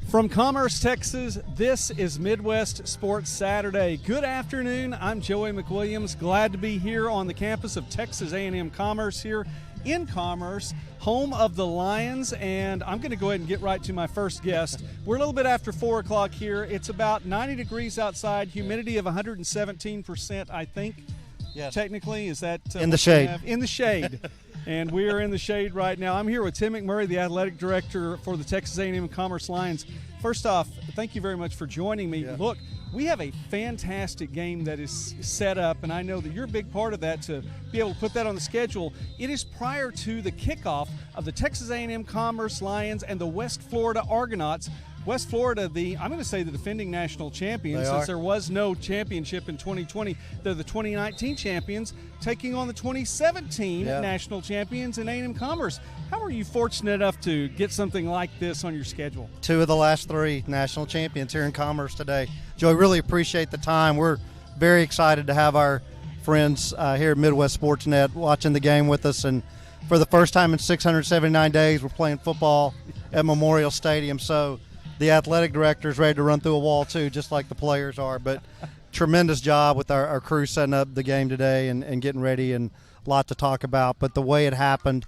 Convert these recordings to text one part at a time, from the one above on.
From Commerce, Texas, this is Midwest Sports Saturday. Good afternoon. I'm Joey McWilliams. Glad to be here on the campus of Texas A&M-Commerce here in Commerce, home of the Lions, and I'm going to go ahead and get right to my first guest. We're a little bit after 4 o'clock here. It's about 90 degrees outside, humidity of 117%, I think. Yes. Technically, is that in the shade? In the shade. And we are in the shade right now. I'm here with Tim McMurray, the athletic director for the Texas A&M-Commerce Lions. First off, thank you very much for joining me. Yeah. Look, we have a fantastic game that is set up, and I know that you're a big part of that to be able to put that on the schedule. It is prior to the kickoff of the Texas A&M-Commerce Lions and the West Florida Argonauts. West Florida, I'm going to say the defending national champions, since there was no championship in 2020. They're the 2019 champions, taking on the 2017 national champions in A&M-Commerce. How are you fortunate enough to get something like this on your schedule? 2 of the last 3 national champions here in Commerce today. Joey, really appreciate the time. We're very excited to have our friends here at Midwest Sportsnet watching the game with us. And for the first time in 679 days, we're playing football at Memorial Stadium. So the athletic director is ready to run through a wall too, just like the players are. But tremendous job with our crew setting up the game today and getting ready, and a lot to talk about. But the way it happened,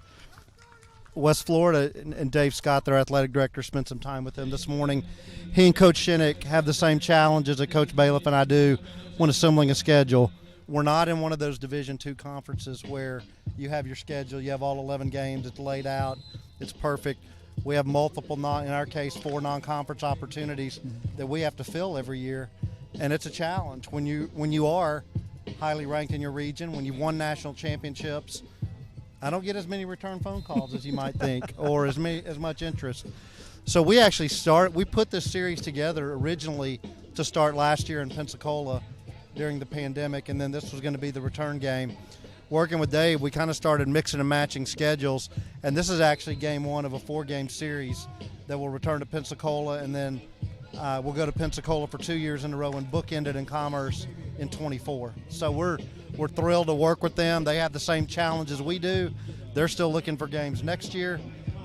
West Florida and Dave Scott, their athletic director, spent some time with them this morning. He and Coach Shinnick have the same challenges that Coach Bailiff and I do when assembling a schedule. We're not in one of those Division II conferences where you have your schedule, you have all 11 games, it's laid out, it's perfect. We have multiple, in our case, 4 non-conference opportunities that we have to fill every year, and it's a challenge when you are highly ranked in your region, when you've won national championships. I don't get as many return phone calls as you might think, or as much interest. So we actually put this series together originally to start last year in Pensacola during the pandemic, and then this was going to be the return game. Working with Dave, we kind of started mixing and matching schedules, and this is actually game 1 of a 4-game series that will return to Pensacola, and then we'll go to Pensacola for 2 years in a row and bookend it in Commerce in 24. So we're thrilled to work with them. They have the same challenges we do. They're still looking for games next year.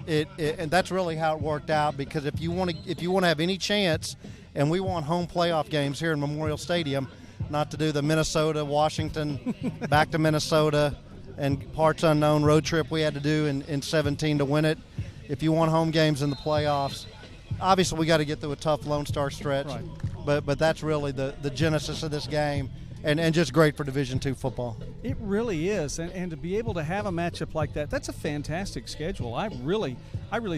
And that's really how it worked out, because if you want to have any chance, and we want home playoff games here in Memorial Stadium, not to do the Minnesota, Washington, back to Minnesota, and parts unknown road trip we had to do in 17 to win it. If you want home games in the playoffs, obviously we got to get through a tough Lone Star stretch, right. But that's really the genesis of this game, and just great for Division II football. It really is, and to be able to have a matchup like that, that's a fantastic schedule. I really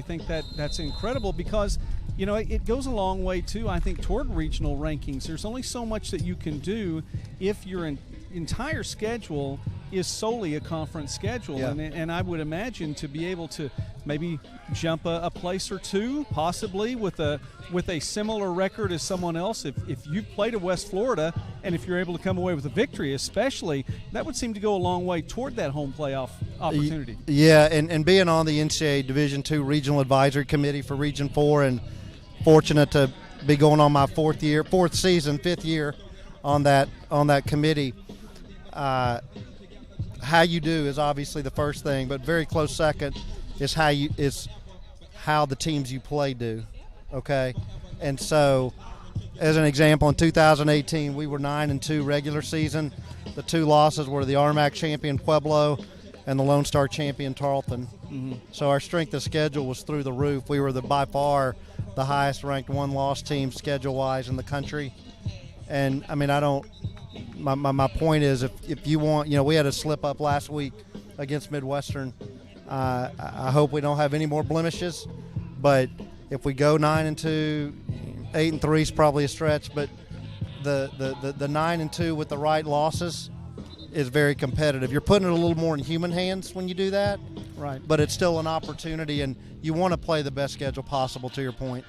think that's incredible, because it goes a long way, too, I think, toward regional rankings. There's only so much that you can do if your entire schedule is solely a conference schedule. Yeah. And I would imagine to be able to maybe jump a place or 2, possibly with a similar record as someone else. If you played at West Florida, and if you're able to come away with a victory especially, that would seem to go a long way toward that home playoff opportunity. Yeah, and being on the NCAA Division II Regional Advisory Committee for Region 4, and fortunate to be going on my 5th year on that committee. How you do is obviously the first thing, but very close second is how the teams you play do. Okay, and so as an example, in 2018 we were 9-2 regular season. The 2 losses were the RMAC champion Pueblo and the Lone Star champion Tarleton. Mm-hmm. So our strength of schedule was through the roof. We were by far the highest ranked 1-loss team schedule-wise in the country. And I mean, my point is, if you want, we had a slip up last week against Midwestern. I hope we don't have any more blemishes, but if we go 9-2, 8-3 is probably a stretch, but the 9-2 with the right losses is very competitive. You're putting it a little more in human hands when you do that, right? But it's still an opportunity, and you want to play the best schedule possible, to your point.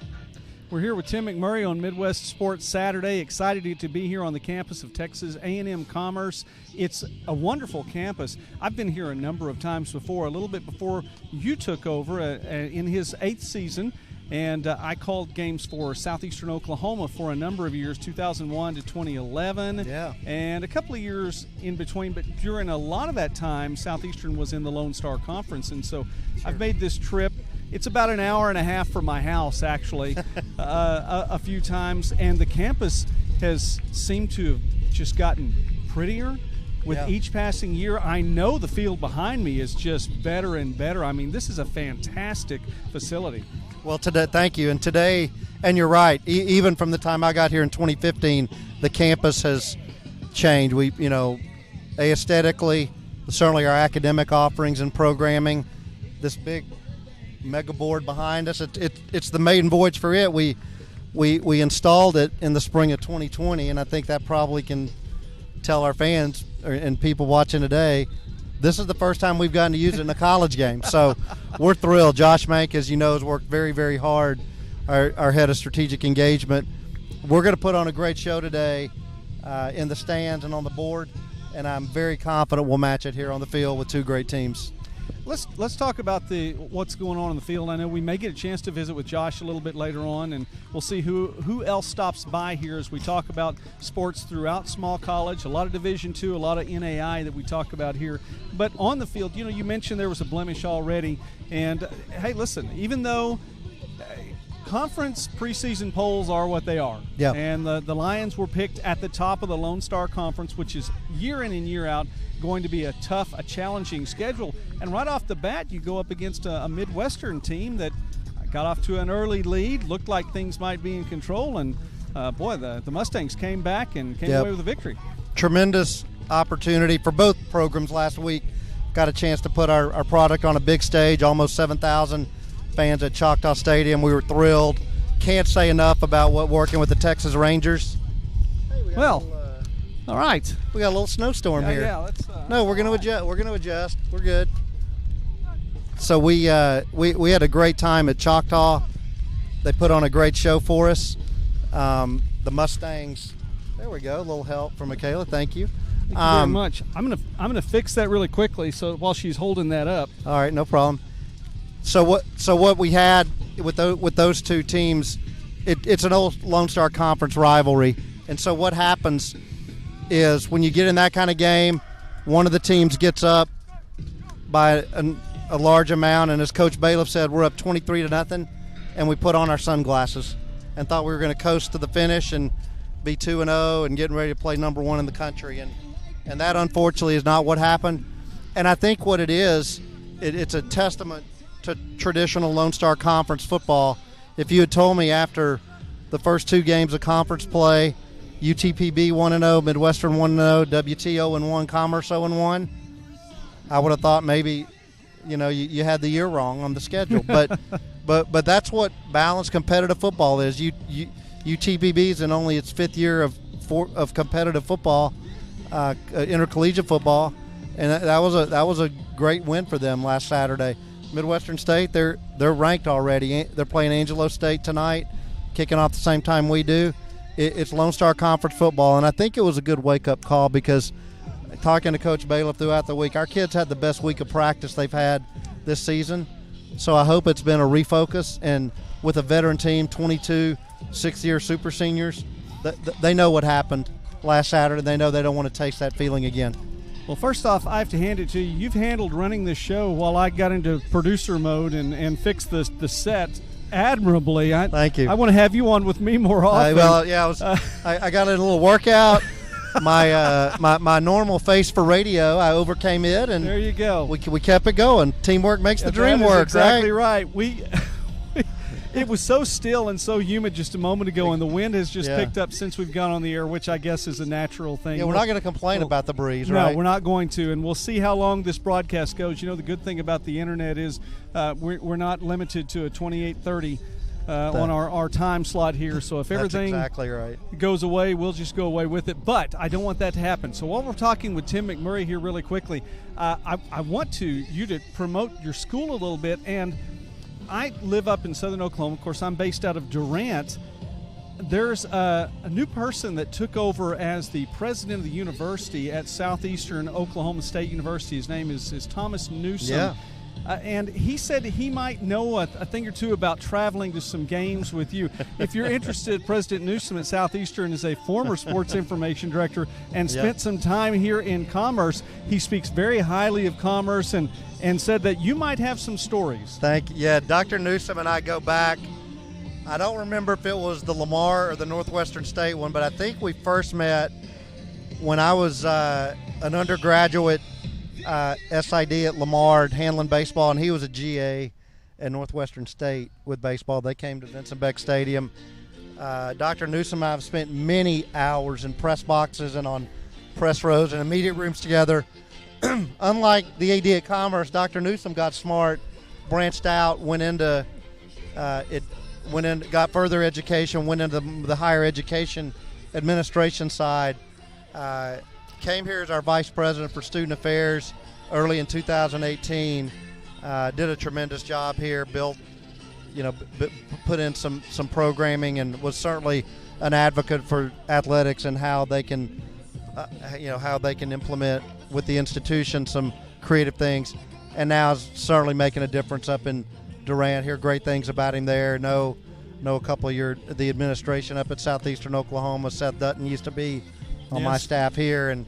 We're here with Tim McMurray on Midwest Sports Saturday. Excited to be here on the campus of Texas A&M-Commerce. It's a wonderful campus. I've been here a number of times before, a little bit before you took over in his 8th season. And I called games for Southeastern Oklahoma for a number of years, 2001 to 2011. Yeah. And a couple of years in between. But during a lot of that time, Southeastern was in the Lone Star Conference. And so I've made this trip It's about an hour and a half from my house, actually, a few times. And the campus has seemed to have just gotten prettier with each passing year. I know the field behind me is just better and better. I mean, this is a fantastic facility. Well, today, thank you. And today, and you're right, even from the time I got here in 2015, the campus has changed. We, aesthetically, certainly our academic offerings and programming, this big mega board behind us, it's the maiden voyage for it. We installed it in the spring of 2020, and I think that probably can tell our fans and people watching today, this is the first time we've gotten to use it in a college game. So we're thrilled. Josh Mank, as you know, has worked very, very hard, our head of strategic engagement. We're going to put on a great show today in the stands and on the board, and I'm very confident we'll match it here on the field with two great teams. Let's talk about what's going on in the field. I know we may get a chance to visit with Josh a little bit later on, and we'll see who else stops by here as we talk about sports throughout small college. A lot of Division II, a lot of NAI that we talk about here. But on the field, you mentioned there was a blemish already. And, hey, listen, even though conference preseason polls are what they are, and the Lions were picked at the top of the Lone Star Conference, which is year in and year out going to be a challenging schedule. And right off the bat, you go up against a Midwestern team that got off to an early lead, looked like things might be in control, and the Mustangs came back and came away with a victory. Tremendous opportunity for both programs last week. Got a chance to put our product on a big stage, almost 7,000 fans at Choctaw Stadium. We were thrilled. Can't say enough about working with the Texas Rangers. All right. We got a little snowstorm here. Yeah, let's. No, we're going to adjust. We're going to adjust. We're good. So we had a great time at Choctaw. They put on a great show for us. The Mustangs. There we go. A little help from Michaela. Thank you. Thank you very much. I'm gonna fix that really quickly. So while she's holding that up. All right, no problem. So what we had with those two teams, it's an old Lone Star Conference rivalry, and so what happens is when you get in that kind of game, one of the teams gets up by a large amount, and as Coach Bailiff said, we're up 23-0, and we put on our sunglasses and thought we were going to coast to the finish and be 2-0 and getting ready to play number one in the country, and that unfortunately is not what happened. And I think what it is, it's a testament to traditional Lone Star Conference football. If you had told me after the first two games of conference play, UTPB 1-0, Midwestern 1-0, WT 0-1, Commerce 0-1, I would have thought maybe, you had the year wrong on the schedule. But that's what balanced competitive football is. UTPB is in only its fifth year of competitive football, intercollegiate football, and that was a great win for them last Saturday. Midwestern State, they're ranked already. They're playing Angelo State tonight, kicking off the same time we do. It's Lone Star Conference football, and I think it was a good wake-up call because talking to Coach Bailiff throughout the week, our kids had the best week of practice they've had this season. So I hope it's been a refocus, and with a veteran team, 22 sixth-year super seniors, they know what happened last Saturday. They know they don't want to taste that feeling again. Well, first off, I have to hand it to you. You've handled running this show while I got into producer mode and fixed the set admirably. Thank you. I want to have you on with me more often. I got a little workout. My normal face for radio, I overcame it, and there you go. We kept it going. Teamwork makes the dream work. Exactly right. It was so still and so humid just a moment ago, and the wind has just picked up since we've gone on the air, which I guess is a natural thing. Yeah, we're not going to complain about the breeze, right? No, we're not going to, and we'll see how long this broadcast goes. The good thing about the internet is we're not limited to a 28:30 on our time slot here. So if everything exactly right. goes away, we'll just go away with it. But I don't want that to happen. So while we're talking with Tim McMurray here really quickly, I want you to promote your school a little bit. And I live up in southern Oklahoma. Of course, I'm based out of Durant. There's a new person that took over as the president of the university at Southeastern Oklahoma State University. His name is Thomas Newsom. and he said he might know a thing or two about traveling to some games with you. If you're interested, President Newsom at Southeastern is a former sports information director and spent some time here in Commerce. He speaks very highly of Commerce and said that you might have some stories. Thank you. Yeah, Dr. Newsom and I go back. I don't remember if it was the Lamar or the Northwestern State one, but I think we first met when I was an undergraduate SID at Lamar handling baseball, and he was a GA at Northwestern State with baseball. They came to Vincent Beck Stadium. Dr. Newsom and I have spent many hours in press boxes and on press rows and immediate rooms together. Unlike the AD at Commerce, Dr. Newsom got smart, branched out, got further education, went into the higher education administration side. Came here as our vice president for student affairs early in 2018. Did a tremendous job here, built, put in some programming, and was certainly an advocate for athletics and how they can, implement with the institution some creative things. And now is certainly making a difference up in Durant. Hear great things about him there. Know a couple of the administration up at Southeastern Oklahoma. Seth Dutton used to be on my staff here, and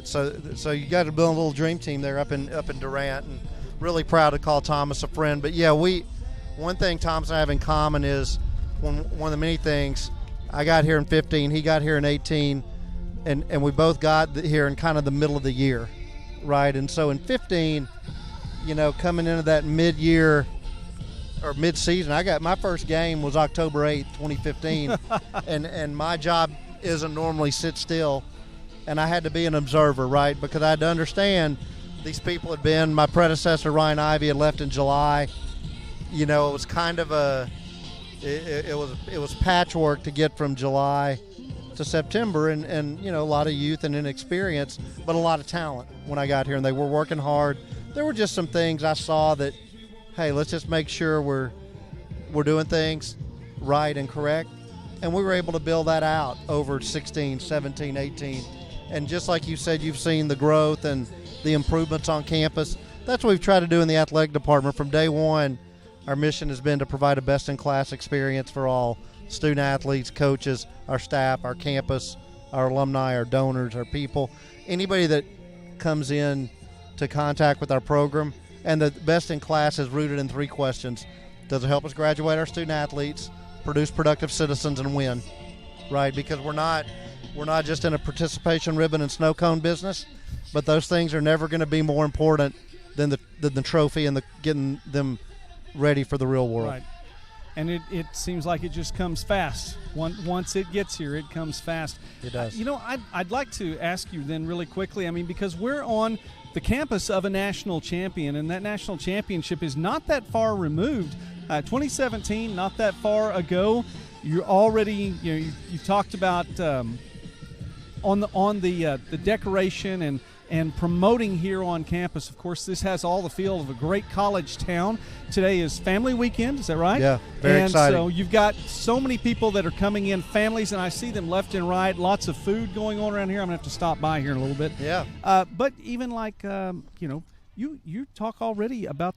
so you got to build a little dream team there up in Durant, and really proud to call Thomas a friend. But yeah, one thing Thomas and I have in common is one of the many things. I got here in 15, he got here in 18, and we both got here in kind of the middle of the year, right? And so in 15, coming into that mid-year or mid-season, I got my first game was October 8th, 2015, and my job isn't normally sit still, and I had to be an observer, right? Because I had to understand these people had been, my predecessor Ryan Ivey had left in July. It was kind of it was patchwork to get from July to September, and a lot of youth and inexperience, but a lot of talent when I got here, and they were working hard. There were just some things I saw that, hey, let's just make sure we're doing things right and correct. And we were able to build that out over 16, 17, 18. And just like you said, you've seen the growth and the improvements on campus. That's what we've tried to do in the athletic department. From day one, our mission has been to provide a best-in-class experience for all student athletes, coaches, our staff, our campus, our alumni, our donors, our people, anybody that comes in to contact with our program. And the best-in-class is rooted in 3 questions. Does it help us graduate our student athletes, produce productive citizens, and win, right? Because we're not just in a participation ribbon and snow cone business, but those things are never going to be more important than the trophy and getting them ready for the real world. Right. And it seems like it just comes fast. Once it gets here, it comes fast. It does. I'd like to ask you then really quickly, because we're on the campus of a national champion, and that national championship is not that far removed. 2017, not that far ago. You're already, you talked about on the decoration and promoting here on campus. Of course, this has all the feel of a great college town. Today is family weekend, is that right? Yeah, very exciting. And so you've got so many people that are coming in, families, and I see them left and right. Lots of food going on around here. I'm going to have to stop by here in a little bit. Yeah. But even like, you talk already about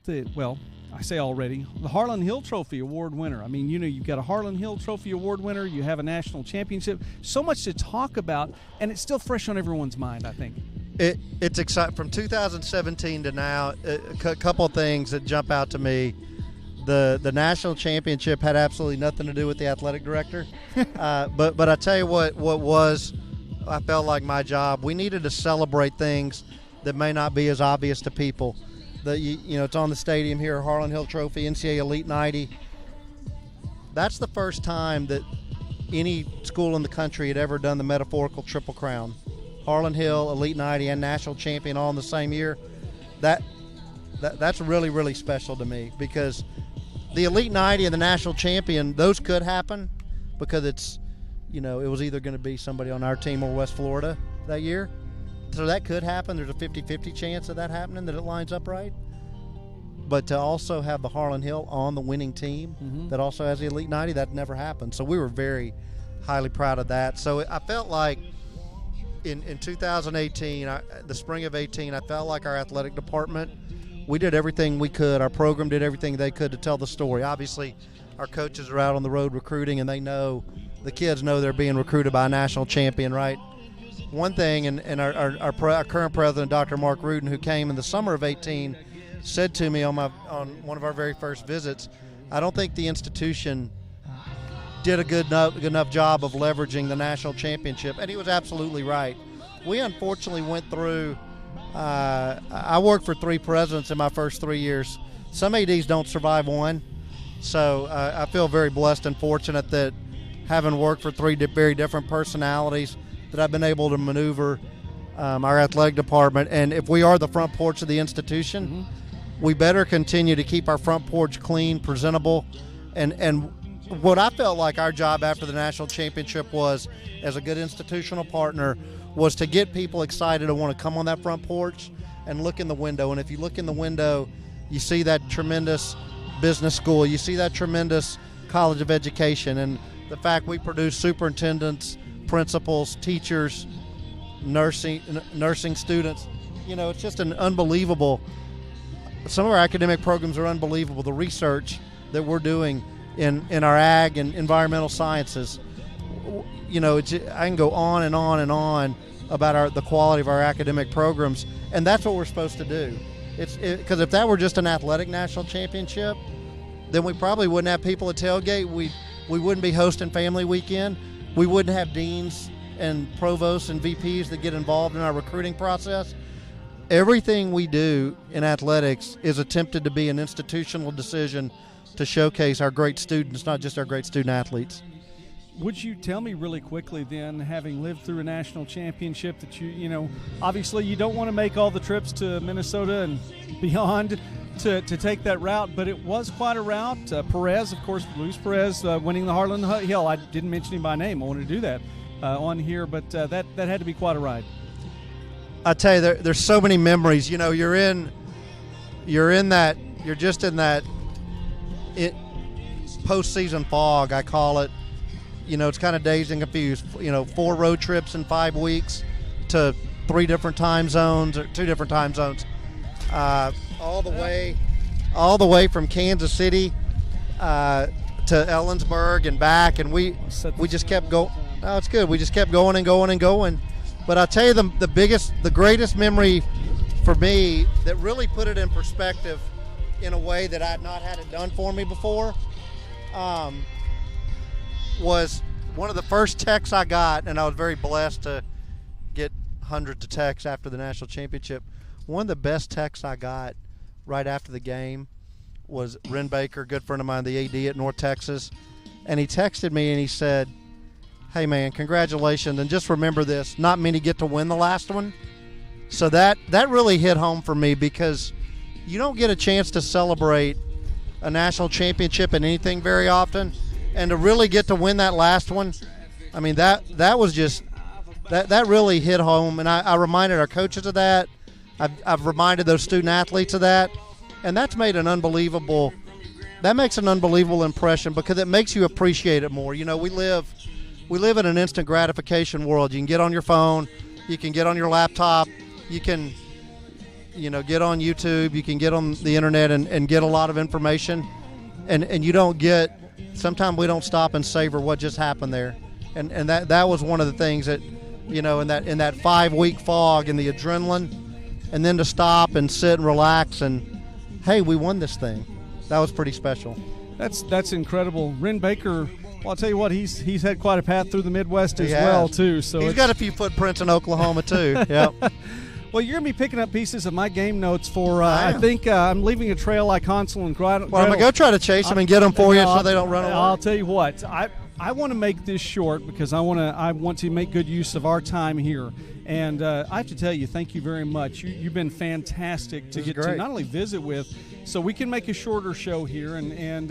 I say already, the Harlan Hill Trophy Award winner. You've got a Harlan Hill Trophy Award winner. You have a national championship. So much to talk about, and it's still fresh on everyone's mind, I think. It's exciting. From 2017 to now, a couple of things that jump out to me. The national championship had absolutely nothing to do with the athletic director. But I tell you what was, I felt like my job, we needed to celebrate things that may not be as obvious to people. It's on the stadium here, Harlan Hill Trophy, NCAA Elite 90. That's the first time that any school in the country had ever done the metaphorical Triple Crown. Harlan Hill, Elite 90, and national champion all in the same year. That's really, really special to me, because the Elite 90 and the national champion, those could happen because it's, it was either going to be somebody on our team or West Florida that year. So that could happen. There's a 50-50 chance of that happening, that it lines up right. But to also have the Harlan Hill on the winning team that also has the Elite 90, that never happened. So we were very highly proud of that. So I felt like in 2018, the spring of 18, I felt like our athletic department we did everything we could. Our program did everything they could to tell the story. Obviously, our coaches are out on the road recruiting, and the kids know they're being recruited by a national champion, right? One thing, and our current president, Dr. Mark Rudin, who came in the summer of 18, said to me on one of our very first visits, I don't think the institution did a good enough job of leveraging the national championship, and he was absolutely right. We unfortunately went through, I worked for 3 presidents in my first 3 years. Some ADs don't survive one, so I feel very blessed and fortunate that having worked for 3 very different personalities, that I've been able to maneuver our athletic department. And if we are the front porch of the institution, we better continue to keep our front porch clean, presentable, and what I felt like our job after the national championship was, as a good institutional partner, was to get people excited to want to come on that front porch and look in the window. And if you look in the window, you see that tremendous business school, you see that tremendous college of education, and the fact we produce superintendents, principals, teachers, nursing students. It's just an unbelievable, some of our academic programs are unbelievable. The research that we're doing in our ag and environmental sciences, I can go on and on and on about the quality of our academic programs, and that's what we're supposed to do. Because if that were just an athletic national championship, then we probably wouldn't have people at tailgate. We wouldn't be hosting family weekend. We wouldn't have deans and provosts and VPs that get involved in our recruiting process. Everything we do in athletics is attempted to be an institutional decision to showcase our great students, not just our great student athletes. Would you tell me really quickly then, having lived through a national championship, that obviously you don't want to make all the trips to Minnesota and beyond to take that route, but it was quite a route. Perez, of course, Luis Perez winning the Heartland Hill. I didn't mention him by name. I wanted to do that on here, but that had to be quite a ride. I tell you, there's so many memories. You're just in that postseason fog, I call it. It's kind of dazed and confused. 4 road trips in 5 weeks to 3 different time zones or 2 different time zones, all the way from Kansas City to Ellensburg and back, and we just kept going. Oh, it's good. We just kept going and going and going. But I'll tell you, the greatest memory for me that really put it in perspective in a way that I'd not had it done for me before, was one of the first texts I got, and I was very blessed to get hundreds of texts after the national championship. One of the best texts I got right after the game was Ren Baker, a good friend of mine, the AD at North Texas, and he texted me and he said, "Hey man, congratulations, and just remember this, not many get to win the last one." So that really hit home for me, because you don't get a chance to celebrate a national championship in anything very often, and to really get to win that last one, I mean, that was just that really hit home. And I reminded our coaches of that. I've reminded those student athletes of that, and that makes an unbelievable impression, because it makes you appreciate it more. We live in an instant gratification world. You can get on your phone, you can get on your laptop, you can get on YouTube, you can get on the internet and get a lot of information, and you don't get, sometimes we don't stop and savor what just happened there. And that was one of the things that, in that 5-week fog and the adrenaline, and then to stop and sit and relax and, hey, we won this thing. That was pretty special. That's incredible. Ren Baker, well, I'll tell you what, he's had quite a path through the Midwest as well, too. So he's got a few footprints in Oklahoma, too. Yep. Well, you're going to be picking up pieces of my game notes for, I think I'm leaving a trail like Hansel and Gretel. Well, I'm going to go try to chase them and get them for you so they don't run away. I'll tell you what, I want to make this short, because I want to make good use of our time here. And I have to tell you, thank you very much. You've been fantastic to get to not only visit with, so we can make a shorter show here, and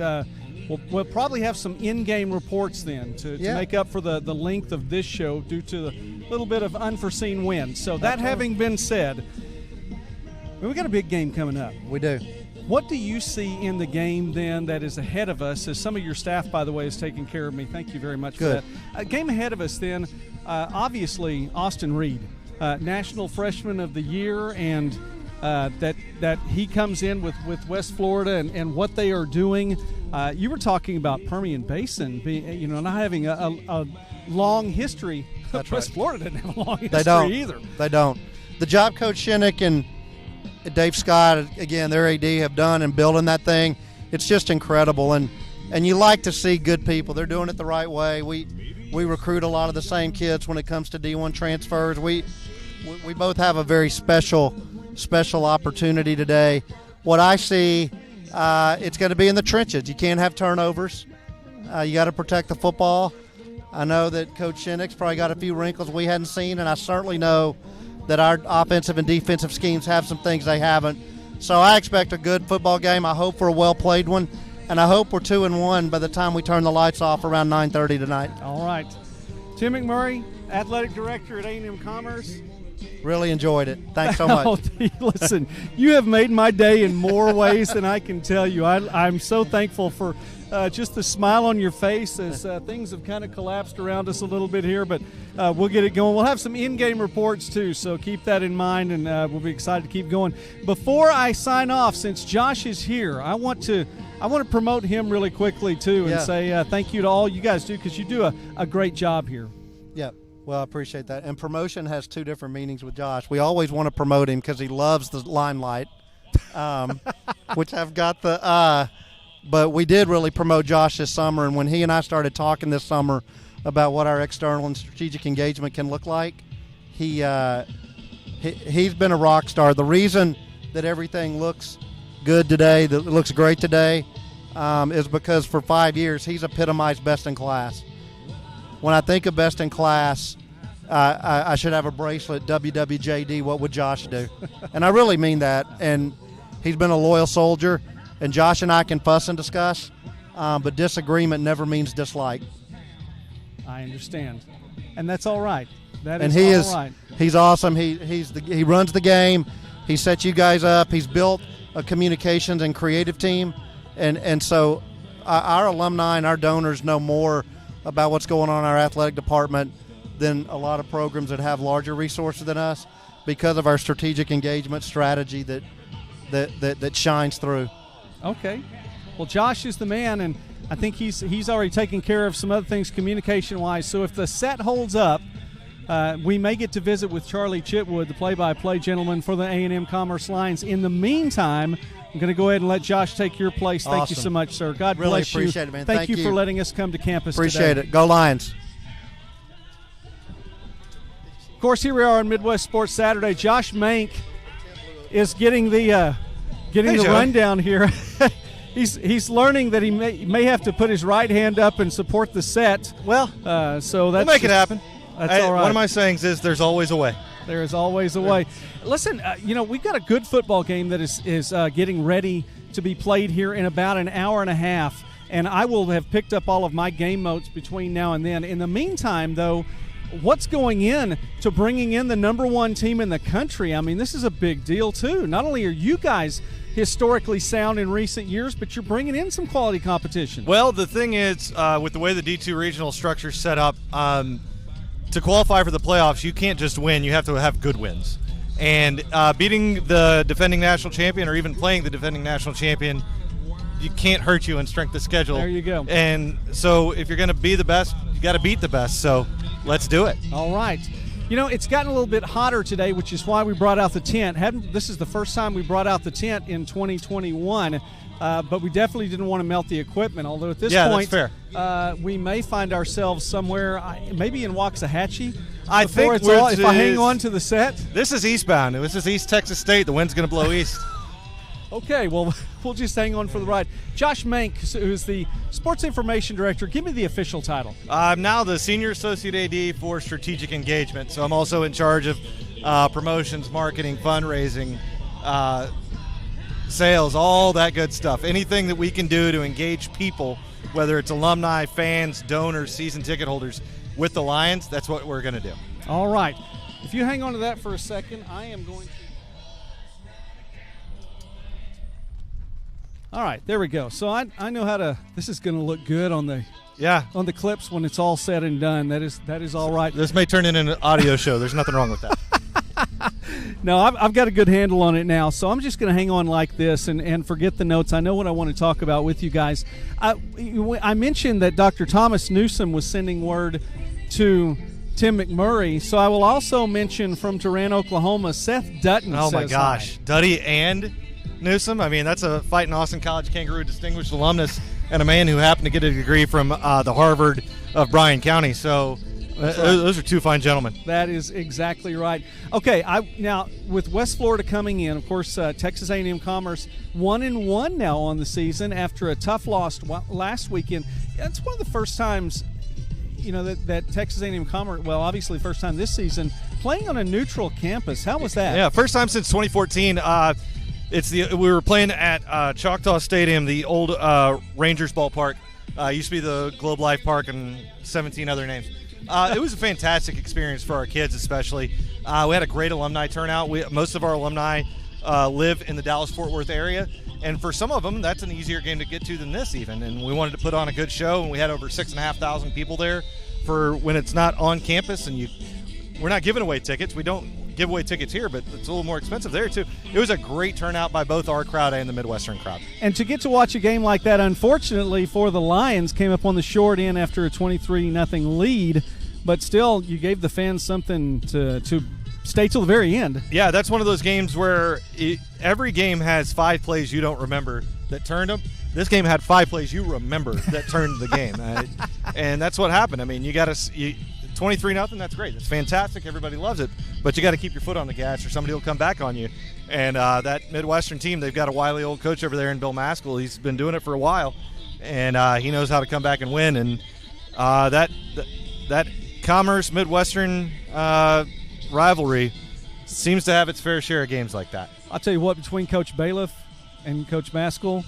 we'll probably have some in-game reports then to make up for the length of this show due to a little bit of unforeseen wind. So that having been said, we got a big game coming up. We do. What do you see in the game then that is ahead of us? As some of your staff, by the way, is taking care of me. Thank you very much for that. A game ahead of us then, obviously Austin Reed, National Freshman of the Year, and that he comes in with West Florida and what they are doing. You were talking about Permian Basin being, not having a long history. That's West right. Florida doesn't have a long history either. They don't. The job Coach Shinnick and Dave Scott, again, their AD have done in building that thing, it's just incredible. And you like to see good people. They're doing it the right way. We recruit a lot of the same kids when it comes to D1 transfers. We both have a very special opportunity today. What I see, it's going to be in the trenches. You can't have turnovers. You got to protect the football. I know that Coach Shinnick's probably got a few wrinkles we hadn't seen, and I certainly know that our offensive and defensive schemes have some things they haven't. So I expect a good football game. I hope for a well-played one, and I hope we're 2-1 by the time we turn the lights off around 9:30 tonight. All right. Tim McMurray, Athletic Director at A&M-Commerce. Really enjoyed it. Thanks so much. Listen, you have made my day in more ways than I can tell you. I'm so thankful for just the smile on your face as things have kind of collapsed around us a little bit here, but we'll get it going. We'll have some in-game reports too, so keep that in mind, and we'll be excited to keep going. Before I sign off, since Josh is here, I want to promote him really quickly too, and say thank you to all you guys do, because you do a great job here. Yeah. Well, I appreciate that. And promotion has two different meanings with Josh. We always want to promote him because he loves the limelight, which I've got but we did really promote Josh this summer. And when he and I started talking this summer about what our external and strategic engagement can look like, he's been a rock star. The reason that everything looks good today, that it looks great today, is because for 5 years he's epitomized best in class. When I think of best in class, I should have a bracelet, WWJD, what would Josh do? And I really mean that. And he's been a loyal soldier, and Josh and I can fuss and discuss, but disagreement never means dislike. I understand. And that's all right. Right. He's awesome. He runs the game. He sets you guys up. He's built a communications and creative team. And so our alumni and our donors know more about what's going on in our athletic department than a lot of programs that have larger resources than us, because of our strategic engagement strategy that shines through. Okay. Well, Josh is the man, and I think he's already taken care of some other things communication-wise. So if the set holds up, we may get to visit with Charlie Chitwood, the play-by-play gentleman for the A&M-Commerce Lions. In the meantime, I'm going to go ahead and let Josh take your place. Thank Awesome. you so much, sir. God really bless you. Appreciate it, man. Thank you for letting us come to campus Appreciate today. it. Go Lions. Of course, here we are on Midwest Sports Saturday. Josh Mank is getting the rundown here. He's learning that he may have to put his right hand up and support the set. Well, so that's we'll make it happen. That's all right. One of my sayings is there's always a way. There is always a way. Listen, we've got a good football game that is getting ready to be played here in about an hour and a half, and I will have picked up all of my game notes between now and then. In the meantime, though, what's going in to bringing in the number one team in the country? I mean, this is a big deal, too. Not only are you guys historically sound in recent years, but you're bringing in some quality competition. Well, the thing is, with the way the D2 regional structure is set up, to qualify for the playoffs, you can't just win. You have to have good wins. And beating the defending national champion, or even playing the defending national champion, you can't hurt you in strength of schedule. There you go. And so if you're going to be the best, you got to beat the best. So let's do it. All right. It's gotten a little bit hotter today, which is why we brought out the tent. This is the first time we brought out the tent in 2021, but we definitely didn't want to melt the equipment, although at this point, that's fair. We may find ourselves somewhere, maybe in Waxahachie. I think if I hang on to the set. This is eastbound. This is East Texas State. The wind's going to blow east. Okay, well, we'll just hang on for the ride. Josh Mank, who's the Sports Information Director, give me the official title. I'm now the Senior Associate AD for Strategic Engagement, so I'm also in charge of promotions, marketing, fundraising, sales, all that good stuff. Anything that we can do to engage people, whether it's alumni, fans, donors, season ticket holders, with the Lions, that's what we're going to do. All right. If you hang on to that for a second, I am going to... All right, there we go. So I know how to. This is going to look good on the on the clips when it's all said and done. That is all right. This may turn into an audio show. There's nothing wrong with that. No, I've got a good handle on it now, so I'm just going to hang on like this and forget the notes. I know what I want to talk about with you guys. I mentioned that Dr. Thomas Newsom was sending word to Tim McMurray, so I will also mention from Turan, Oklahoma, Seth Dutton. Oh, my gosh. Hi. Duddy and Newsom? I mean, that's a fighting Austin College Kangaroo distinguished alumnus and a man who happened to get a degree from the Harvard of Bryan County, so... Those are two fine gentlemen. That is exactly right. Okay, now with West Florida coming in, of course, Texas A&M-Commerce 1-1 now on the season after a tough loss last weekend. That's one of the first times, that Texas A&M-Commerce, well, obviously first time this season, playing on a neutral campus. How was that? Yeah, first time since 2014. We were playing at Choctaw Stadium, the old Rangers ballpark. Used to be the Globe Life Park and 17 other names. It was a fantastic experience for our kids, especially. We had a great alumni turnout. Most of our alumni live in the Dallas-Fort Worth area, and for some of them, that's an easier game to get to than this even. And we wanted to put on a good show, and we had over 6,500 people there for when it's not on campus. And we're not giving away tickets. We don't give away tickets here, but it's a little more expensive there too. It was a great turnout by both our crowd and the Midwestern crowd. And to get to watch a game like that, unfortunately for the Lions, came up on the short end after a 23-0 lead. But still, you gave the fans something to stay till the very end. Yeah, that's one of those games where every game has 5 plays you don't remember that turned them. This game had 5 plays you remember that turned the game. And that's what happened. I mean, you got to 23-0, that's great. It's fantastic. Everybody loves it. But you got to keep your foot on the gas or somebody will come back on you. And that Midwestern team, they've got a wily old coach over there in Bill Maskell. He's been doing it for a while. And he knows how to come back and win. And that Commerce Midwestern rivalry seems to have its fair share of games like that. I'll tell you what, between Coach Bailiff and Coach Maskell,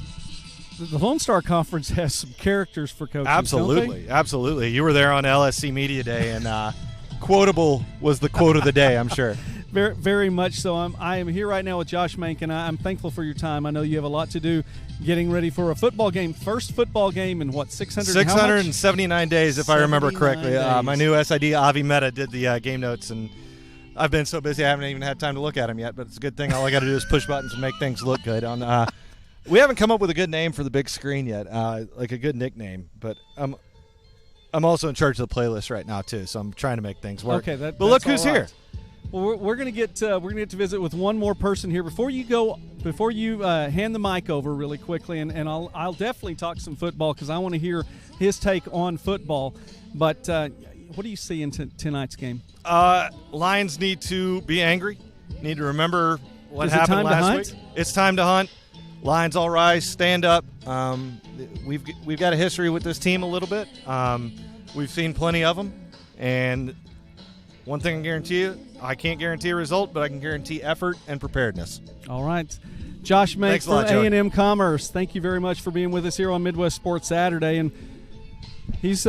the Lone Star Conference has some characters for coaches. Absolutely. You were there on LSC Media Day, and quotable was the quote of the day, I'm sure. Very, very much so. I am here right now with Josh Mank, and I'm thankful for your time. I know you have a lot to do getting ready for a football game. First football game in, 679 days, if I remember correctly. My new SID, Avi Meta, did the game notes, and I've been so busy I haven't even had time to look at them yet, but it's a good thing. All I got to do is push buttons and make things look good. We haven't come up with a good name for the big screen yet, like a good nickname, but I'm also in charge of the playlist right now, too, so I'm trying to make things work. Okay, but look who's here. Well, we're gonna get to visit with one more person here before you hand the mic over really quickly, and I'll definitely talk some football because I want to hear his take on football. But what do you see in tonight's game? Lions need to be angry. Need to remember what happened last week. It's time to hunt. Lions, all rise, stand up. We've got a history with this team a little bit. We've seen plenty of them, and one thing I can guarantee you, I can't guarantee a result, but I can guarantee effort and preparedness. All right. Josh Mank from A&M-Commerce, thank you very much for being with us here on Midwest Sports Saturday. And he's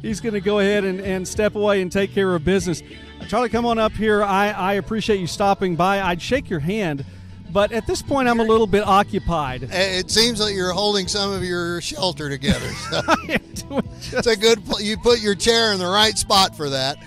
he's going to go ahead and step away and take care of business. Charlie, come on up here. I appreciate you stopping by. I'd shake your hand, but at this point I'm a little bit occupied. It seems like you're holding some of your shelter together. So. It's a good. You put your chair in the right spot for that.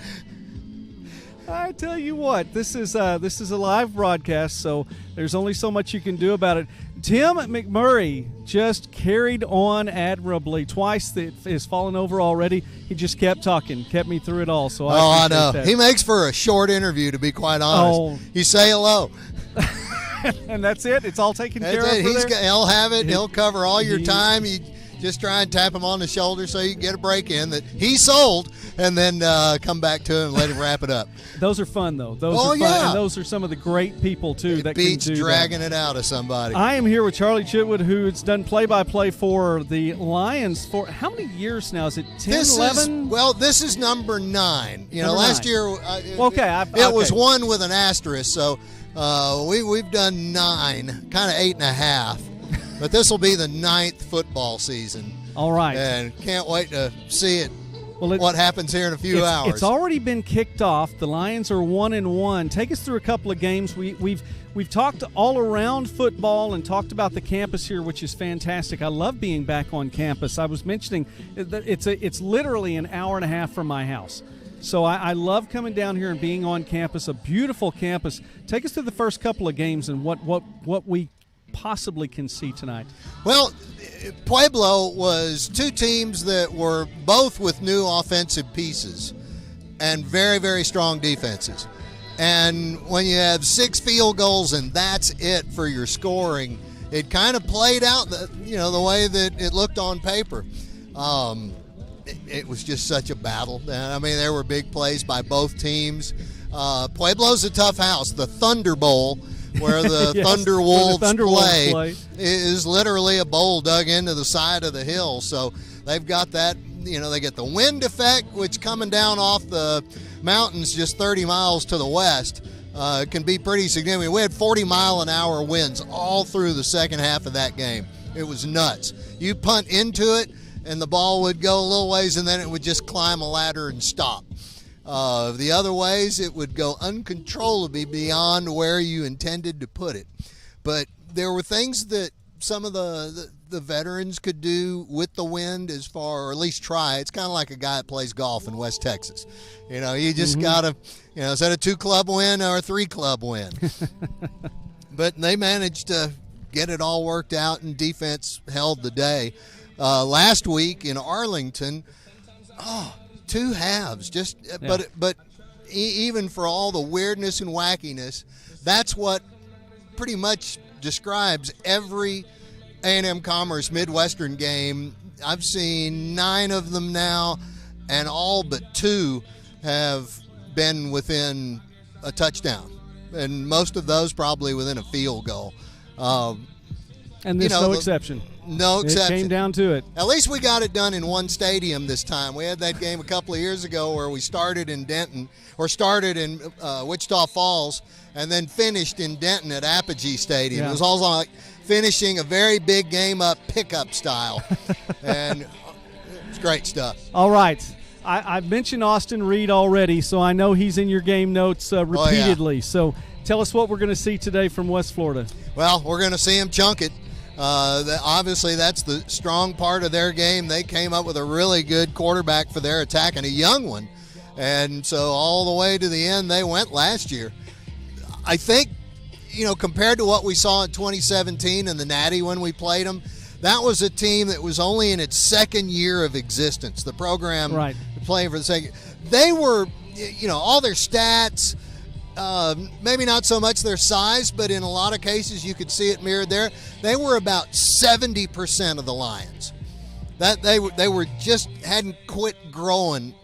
I tell you what, this is a live broadcast, so there's only so much you can do about it. Tim McMurray just carried on admirably. Twice it has fallen over already. He just kept talking, kept me through it all. So I know that. He makes for a short interview, to be quite honest. Oh. You say hello. And that's it. It's all taken care of. He'll have it. He'll cover all your time. You just try and tap him on the shoulder so you can get a break in that he sold, and then come back to him and let him wrap it up. Those are fun, though. Those are fun. Yeah. And those are some of the great people, too, that beats can do dragging that. It out of somebody. I am here with Charlie Chitwood, who's done play-by-play for the Lions for how many years now? Is it 10, 11? This is number 9. Last year it was 1 with an asterisk, so we've done 9, kind of 8.5. But this will be the 9th football season. All right. And can't wait to see it. What happens here in a few hours. It's already been kicked off. The Lions are 1-1. Take us through a couple of games. We've talked all around football and talked about the campus here, which is fantastic. I love being back on campus. I was mentioning that it's literally an hour and a half from my house. So I love coming down here and being on campus, a beautiful campus. Take us through the first couple of games and what we possibly can see tonight. Well, Pueblo was two teams that were both with new offensive pieces and very, very strong defenses. And when you have 6 field goals and that's it for your scoring, it kind of played out the way that it looked on paper. It was just such a battle. I mean, there were big plays by both teams. Pueblo's a tough house. The Thunder Bowl, where the yes, Thunderwolves play, is literally a bowl dug into the side of the hill. So they've got that, they get the wind effect, which coming down off the mountains just 30 miles to the west can be pretty significant. We had 40-mile-an-hour winds all through the second half of that game. It was nuts. You punt into it, and the ball would go a little ways, and then it would just climb a ladder and stop. The other ways, it would go uncontrollably beyond where you intended to put it. But there were things that some of the veterans could do with the wind or at least try. It's kind of like a guy that plays golf in West Texas. You just got to, is that a 2-club win or a 3-club win? But they managed to get it all worked out, and defense held the day. Last week in Arlington, 2 halves. But even for all the weirdness and wackiness, that's what pretty much describes every A&M-Commerce Midwestern game. I've seen 9 of them now, and all but 2 have been within a touchdown, and most of those probably within a field goal. And there's no exception. No exception. It came down to it. At least we got it done in one stadium this time. We had that game a couple of years ago where we started in Wichita Falls and then finished in Denton at Apogee Stadium. Yeah. It was also like finishing a very big game up pickup style. And it's great stuff. All right. I've mentioned Austin Reed already, so I know he's in your game notes repeatedly. Oh, yeah. So tell us what we're going to see today from West Florida. Well, we're going to see him chunk it. Obviously, that's the strong part of their game. They came up with a really good quarterback for their attack and a young one. And so all the way to the end, they went last year. I think, compared to what we saw in 2017 and the Natty when we played them, that was a team that was only in its second year of existence. The program playing for the second. They were, all their stats, maybe not so much their size, but in a lot of cases you could see it mirrored there. They were about 70% of the Lions. That they were just hadn't quit growing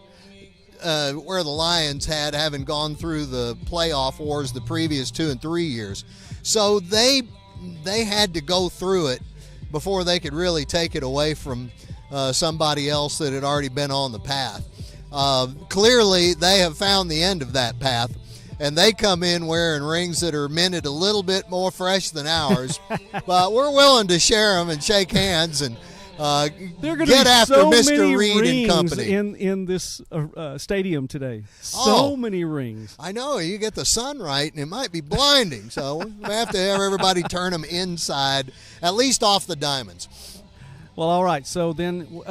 where the Lions having gone through the playoff wars the previous 2 and 3 years. So they had to go through it before they could really take it away from somebody else that had already been on the path. Clearly, they have found the end of that path, and they come in wearing rings that are minted a little bit more fresh than ours. But we're willing to share them and shake hands and get after Mr. Reed and company. In this stadium today. So many rings. I know. You get the sun right, and it might be blinding. So we have to have everybody turn them inside, at least off the diamonds. Well, all right. So then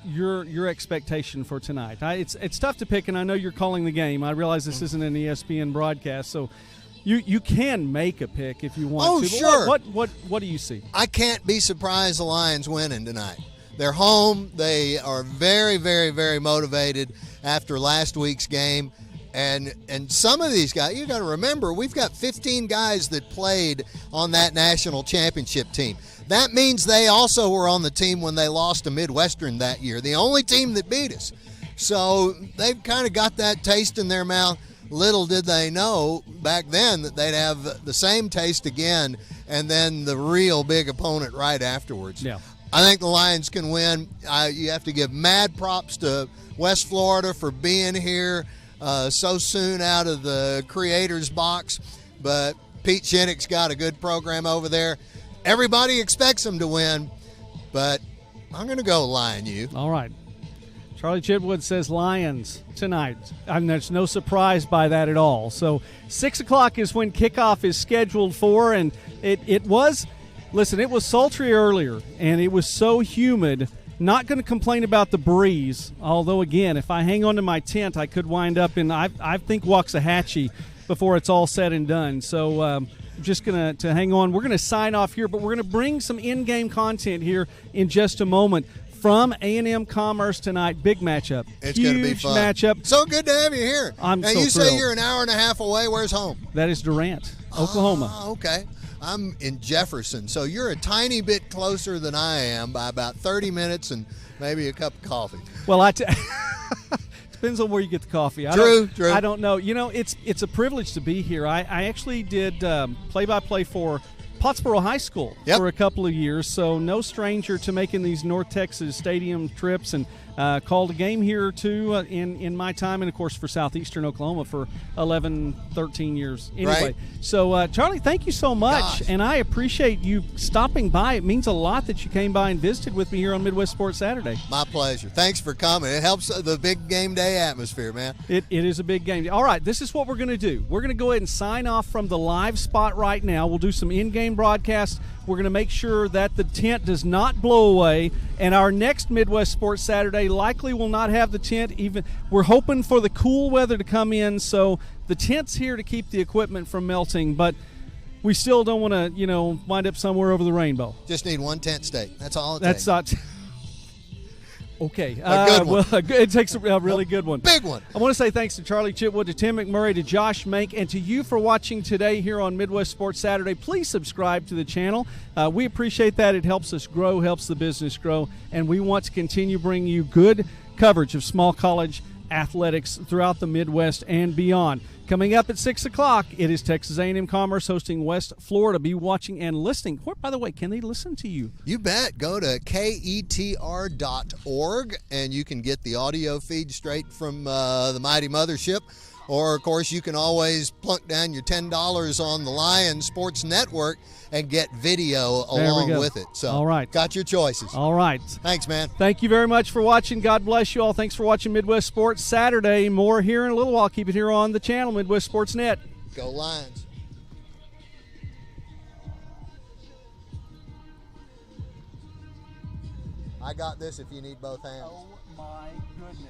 your expectation for tonight. It's tough to pick, and I know you're calling the game. I realize this isn't an ESPN broadcast, so you can make a pick if you want to. Sure. What do you see? I can't be surprised the Lions winning tonight. They're home. They are very, very, very motivated after last week's game. And some of these guys, you got to remember, we've got 15 guys that played on that national championship team. That means they also were on the team when they lost to Midwestern that year, the only team that beat us. So they've kind of got that taste in their mouth. Little did they know back then that they'd have the same taste again and then the real big opponent right afterwards. Yeah. I think the Lions can win. You have to give mad props to West Florida for being here so soon out of the creator's box. But Pete Shinnick's got a good program over there. Everybody expects them to win, but I'm going to go Lion U. All right. Charlie Chidwood says Lions tonight. There's no surprise by that at all. So 6 o'clock is when kickoff is scheduled for, and it was sultry earlier, and it was so humid Not going to complain about the breeze, although, again, if I hang on to my tent, I could wind up in, I think, Waxahachie before it's all said and done. So I'm just going to hang on. We're going to sign off here, but we're going to bring some in-game content here in just a moment. From A&M-Commerce tonight, big matchup. It's going to be fun. Matchup. So good to have you here. I'm now, so you thrilled. Say you're an hour and a half away. Where's home? That is Durant, Oklahoma. Okay. I'm in Jefferson, so you're a tiny bit closer than I am by about 30 minutes and maybe a cup of coffee. Well, depends on where you get the coffee. True. I don't know. You know, it's a privilege to be here. I actually did play-by-play for Pottsboro High School for a couple of years, so no stranger to making these North Texas stadium trips, and called a game here or two in my time, and of course for Southeastern Oklahoma for 11, 13 years. Anyway, right. So Charlie, thank you so much. Gosh. And I appreciate you stopping by. It means a lot that you came by and visited with me here on Midwest Sports Saturday. My pleasure. Thanks for coming. It helps the big game day atmosphere, man. It is a big game. All right, this is what we're going to do. We're going to go ahead and sign off from the live spot right now. We'll do some in-game broadcasts. We're going to make sure that the tent does not blow away, and our next Midwest Sports Saturday likely will not have the tent. Even we're hoping for the cool weather to come in, so the tent's here to keep the equipment from melting, but we still don't want to, wind up somewhere over the rainbow. Just need one tent stake. That's all it takes. That's not. Okay. A good one. Well, it takes a really good one. Big one. I want to say thanks to Charlie Chitwood, to Tim McMurray, to Josh Mank, and to you for watching today here on Midwest Sports Saturday. Please subscribe to the channel. We appreciate that. It helps us grow, helps the business grow, and we want to continue bringing you good coverage of small college athletics throughout the Midwest and beyond. Coming up at 6 o'clock, it is Texas A&M-Commerce hosting West Florida. Be watching and listening. By the way, can they listen to you? You bet. Go to ketr.org, and you can get the audio feed straight from the Mighty Mothership. Or, of course, you can always plunk down your $10 on the Lions Sports Network and get video along with it. So, all right. Got your choices. All right. Thanks, man. Thank you very much for watching. God bless you all. Thanks for watching Midwest Sports Saturday. More here in a little while. Keep it here on the channel, Midwest Sports Net. Go Lions. I got this if you need both hands. Oh, my goodness.